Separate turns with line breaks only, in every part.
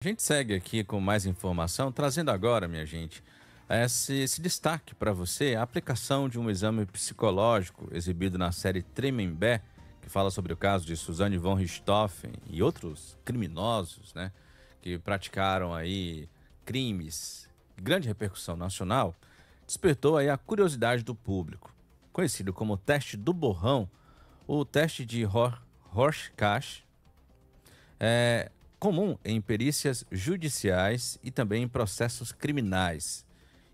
A gente segue aqui com mais informação, trazendo agora, minha gente, esse destaque para você, a aplicação de um exame psicológico exibido na série Tremembé, que fala sobre o caso de Suzanne von Richthofen e outros criminosos, né, que praticaram aí crimes de grande repercussão nacional, despertou aí a curiosidade do público. Conhecido como teste do borrão, o teste de Rorschach é comum em perícias judiciais e também em processos criminais.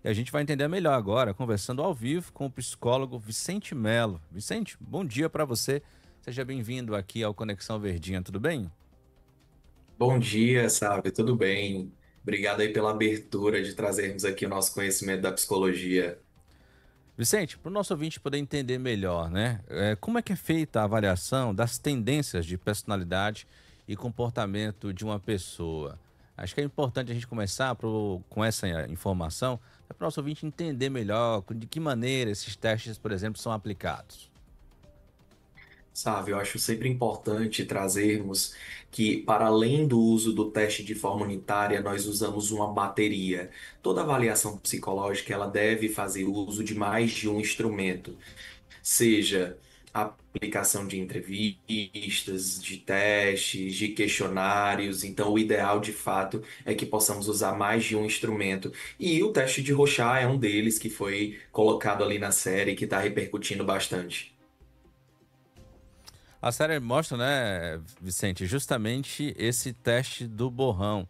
E a gente vai entender melhor agora, conversando ao vivo com o psicólogo Vicente Melo. Vicente, bom dia para você. Seja bem-vindo aqui ao Conexão Verdinha, tudo bem?
Bom dia, sabe? Tudo bem? Obrigado aí pela abertura de trazermos aqui o nosso conhecimento da psicologia.
Vicente, para o nosso ouvinte poder entender melhor, né? Como é que é feita a avaliação das tendências de personalidade e comportamento de uma pessoa? Acho que é importante a gente começar com essa informação, para o nosso ouvinte entender melhor de que maneira esses testes, por exemplo, são aplicados.
Sabe, eu acho sempre importante trazermos que, para além do uso do teste de forma unitária, nós usamos uma bateria. Toda avaliação psicológica, ela deve fazer uso de mais de um instrumento. Seja a aplicação de entrevistas, de testes, de questionários. Então, o ideal, de fato, é que possamos usar mais de um instrumento. E o teste de Rorschach é um deles que foi colocado ali na série que está repercutindo bastante.
A série mostra, né, Vicente, justamente esse teste do borrão.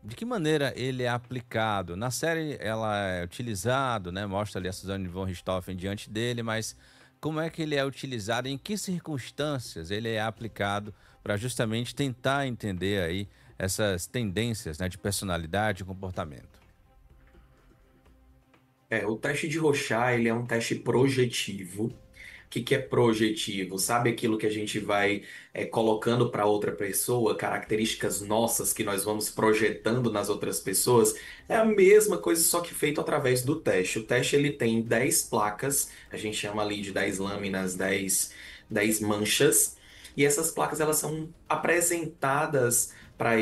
De que maneira ele é aplicado? Na série ela é utilizado, né? Mostra ali a Suzanne von Richthofen diante dele, mas como é que ele é utilizado? Em que circunstâncias ele é aplicado para justamente tentar entender aí essas tendências, né, de personalidade e comportamento?
O teste de Rorschach, ele é um teste projetivo. O que é projetivo? Sabe aquilo que a gente vai colocando para outra pessoa, características nossas que nós vamos projetando nas outras pessoas? É a mesma coisa, só que feito através do teste. O teste ele tem 10 placas, a gente chama ali de 10 lâminas, dez manchas, e essas placas elas são apresentadas para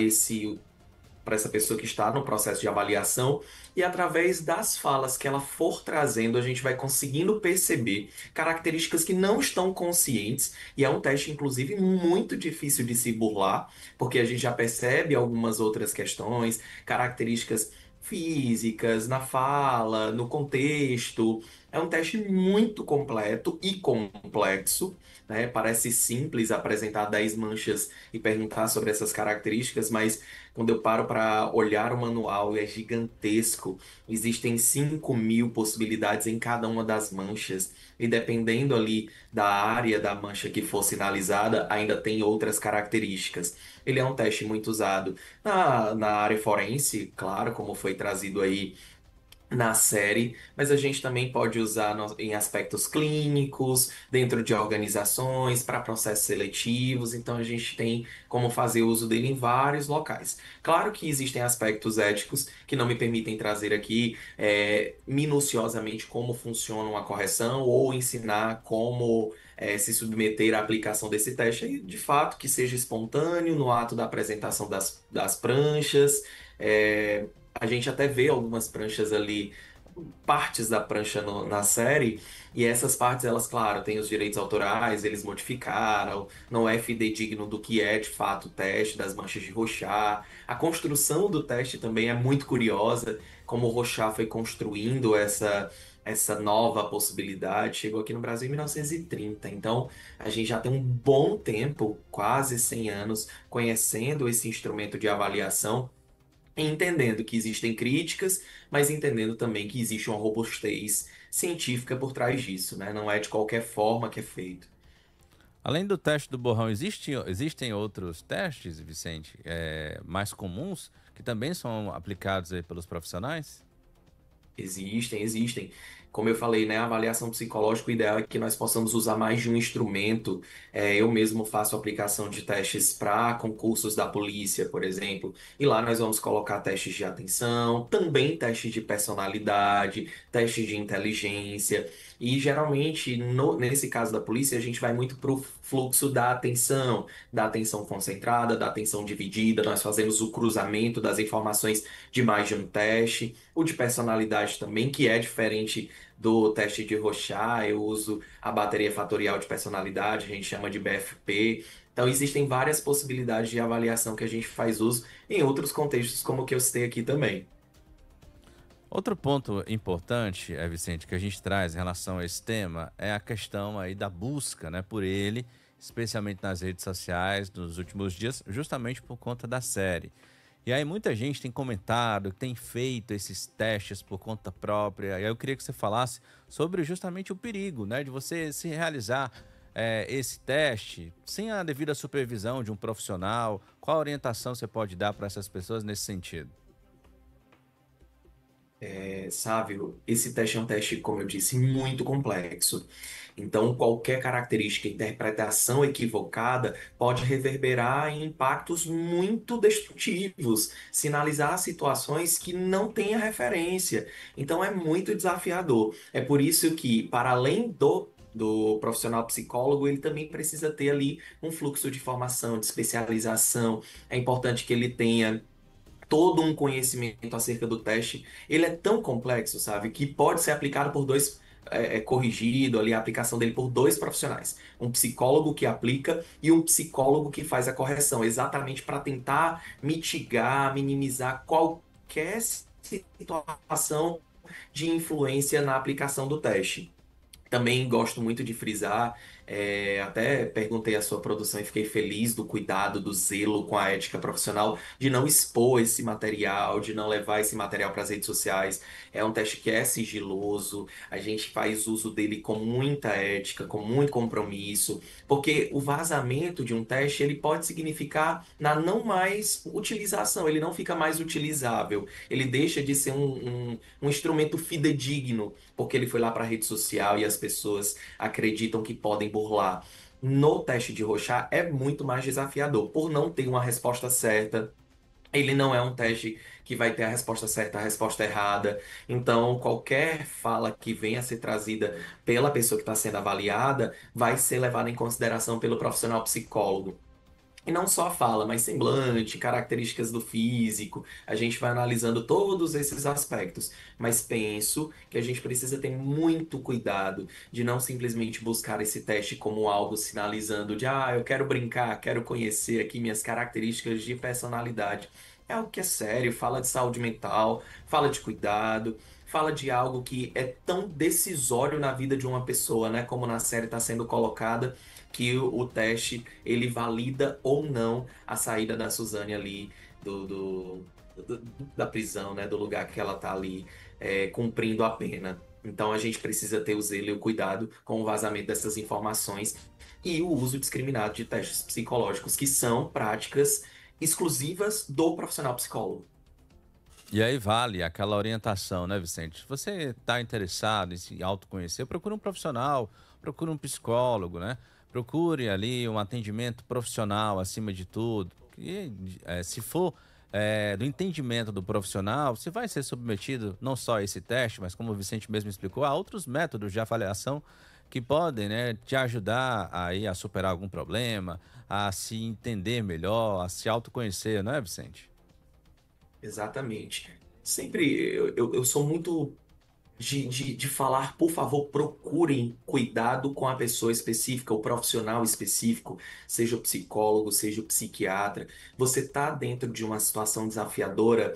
essa pessoa que está no processo de avaliação, e através das falas que ela for trazendo, a gente vai conseguindo perceber características que não estão conscientes, e é um teste, inclusive, muito difícil de se burlar, porque a gente já percebe algumas outras questões, características físicas, na fala, no contexto. É um teste muito completo e complexo, né? Parece simples apresentar 10 manchas e perguntar sobre essas características, mas quando eu paro para olhar o manual, é gigantesco. Existem 5.000 possibilidades em cada uma das manchas. E dependendo ali da área da mancha que for sinalizada, ainda tem outras características. Ele é um teste muito usado na área forense, claro, como foi trazido aí na série, mas a gente também pode usar em aspectos clínicos, dentro de organizações, para processos seletivos, então a gente tem como fazer uso dele em vários locais. Claro que existem aspectos éticos que não me permitem trazer aqui minuciosamente como funciona uma correção ou ensinar como se submeter à aplicação desse teste, e de fato que seja espontâneo no ato da apresentação das pranchas. A gente até vê algumas pranchas ali, partes da prancha na série, e essas partes, elas, claro, têm os direitos autorais, eles modificaram, não é fidedigno do que é de fato o teste das manchas de Rorschach. A construção do teste também é muito curiosa, como o Rorschach foi construindo essa nova possibilidade. Chegou aqui no Brasil em 1930, então a gente já tem um bom tempo, quase 100 anos, conhecendo esse instrumento de avaliação, entendendo que existem críticas, mas entendendo também que existe uma robustez científica por trás disso, né? Não é de qualquer forma que é feito.
Além do teste do borrão, existem outros testes, Vicente, mais comuns, que também são aplicados aí pelos profissionais?
Existem. Como eu falei, né, a avaliação psicológica, o ideal é que nós possamos usar mais de um instrumento. Eu mesmo faço aplicação de testes para concursos da polícia, por exemplo, e lá nós vamos colocar testes de atenção, também testes de personalidade, testes de inteligência. E geralmente, nesse caso da polícia, a gente vai muito para o fluxo da atenção concentrada, da atenção dividida. Nós fazemos o cruzamento das informações de mais de um teste. O de personalidade também, que é diferente do teste de Rorschach. Eu uso a bateria fatorial de personalidade, a gente chama de BFP. Então, existem várias possibilidades de avaliação que a gente faz uso em outros contextos, como o que eu citei aqui também.
Outro ponto importante, Vicente, que a gente traz em relação a esse tema é a questão aí da busca, né, por ele, especialmente nas redes sociais nos últimos dias, justamente por conta da série. E aí muita gente tem comentado, tem feito esses testes por conta própria. E aí eu queria que você falasse sobre justamente o perigo, né, de você se realizar esse teste sem a devida supervisão de um profissional. Qual a orientação você pode dar para essas pessoas nesse sentido?
Sávio, esse teste é um teste, como eu disse, muito complexo. Então, qualquer característica, interpretação equivocada pode reverberar em impactos muito destrutivos, sinalizar situações que não têm a referência. Então, é muito desafiador. É por isso que, para além do profissional psicólogo, ele também precisa ter ali um fluxo de formação, de especialização. É importante que ele tenha todo um conhecimento acerca do teste. Ele é tão complexo, sabe, que pode ser aplicado por dois, corrigido ali a aplicação dele por dois profissionais. Um psicólogo que aplica e um psicólogo que faz a correção, exatamente para tentar mitigar, minimizar qualquer situação de influência na aplicação do teste. Também gosto muito de frisar, até perguntei à sua produção e fiquei feliz do cuidado, do zelo com a ética profissional, de não expor esse material, de não levar esse material para as redes sociais. É um teste que é sigiloso, a gente faz uso dele com muita ética, com muito compromisso, porque o vazamento de um teste ele pode significar na não mais utilização, ele não fica mais utilizável, ele deixa de ser um instrumento fidedigno porque ele foi lá para a rede social e as pessoas acreditam que podem burlar. No teste de Rorschach é muito mais desafiador, por não ter uma resposta certa. Ele não é um teste que vai ter a resposta certa, a resposta errada. Então, qualquer fala que venha a ser trazida pela pessoa que está sendo avaliada vai ser levada em consideração pelo profissional psicólogo. E não só a fala, mas semblante, características do físico. A gente vai analisando todos esses aspectos. Mas penso que a gente precisa ter muito cuidado de não simplesmente buscar esse teste como algo sinalizando de, eu quero brincar, quero conhecer aqui minhas características de personalidade. É algo que é sério, fala de saúde mental, fala de cuidado, fala de algo que é tão decisório na vida de uma pessoa, né? Como na série está sendo colocada, que o teste ele valida ou não a saída da Suzane ali do, do- da prisão, né? Do lugar que ela tá ali cumprindo a pena. Então a gente precisa ter o zelo e o cuidado com o vazamento dessas informações e o uso discriminado de testes psicológicos, que são práticas exclusivas do profissional psicólogo.
E aí vale aquela orientação, né, Vicente? Se você está interessado em se autoconhecer, procure um profissional, procure um psicólogo, né? Procure ali um atendimento profissional acima de tudo. E se for do entendimento do profissional, você vai ser submetido não só a esse teste, mas como o Vicente mesmo explicou, a outros métodos de avaliação que podem, né, te ajudar aí a superar algum problema, a se entender melhor, a se autoconhecer, não é, Vicente?
Exatamente. Sempre eu sou muito de falar, por favor, procurem cuidado com a pessoa específica, o profissional específico, seja o psicólogo, seja o psiquiatra. Você está dentro de uma situação desafiadora,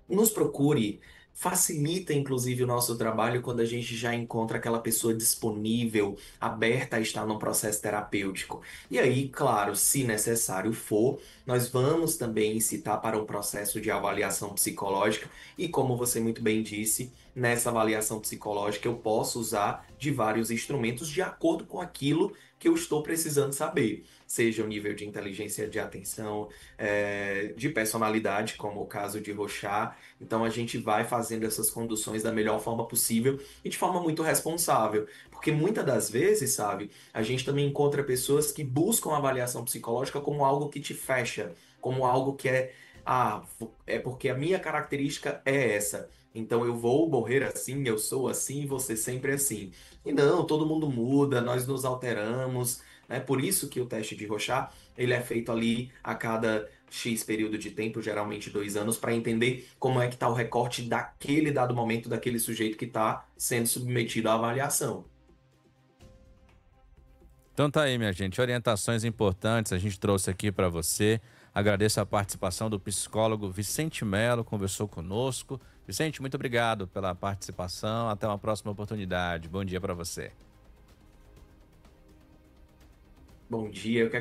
nos procure. Facilita, inclusive, o nosso trabalho quando a gente já encontra aquela pessoa disponível, aberta a estar num processo terapêutico. E aí, claro, se necessário for, nós vamos também incitar para um processo de avaliação psicológica. E como você muito bem disse, nessa avaliação psicológica eu posso usar de vários instrumentos de acordo com aquilo que eu estou precisando saber, seja o nível de inteligência de atenção, de personalidade, como o caso de Rorschach. Então a gente vai fazendo essas conduções da melhor forma possível e de forma muito responsável, porque muitas das vezes, sabe, a gente também encontra pessoas que buscam a avaliação psicológica como algo que te fecha, como algo que é porque a minha característica é essa. Então eu vou morrer assim, eu sou assim, você sempre é assim. E não, todo mundo muda, nós nos alteramos, né? Por isso que o teste de Rorschach, ele é feito ali a cada X período de tempo, geralmente 2 anos, para entender como é que está o recorte daquele dado momento, daquele sujeito que está sendo submetido à avaliação.
Então tá aí, minha gente, orientações importantes a gente trouxe aqui para você. Agradeço a participação do psicólogo Vicente Mello, conversou conosco. Vicente, muito obrigado pela participação. Até uma próxima oportunidade. Bom dia para você.
Bom dia, eu que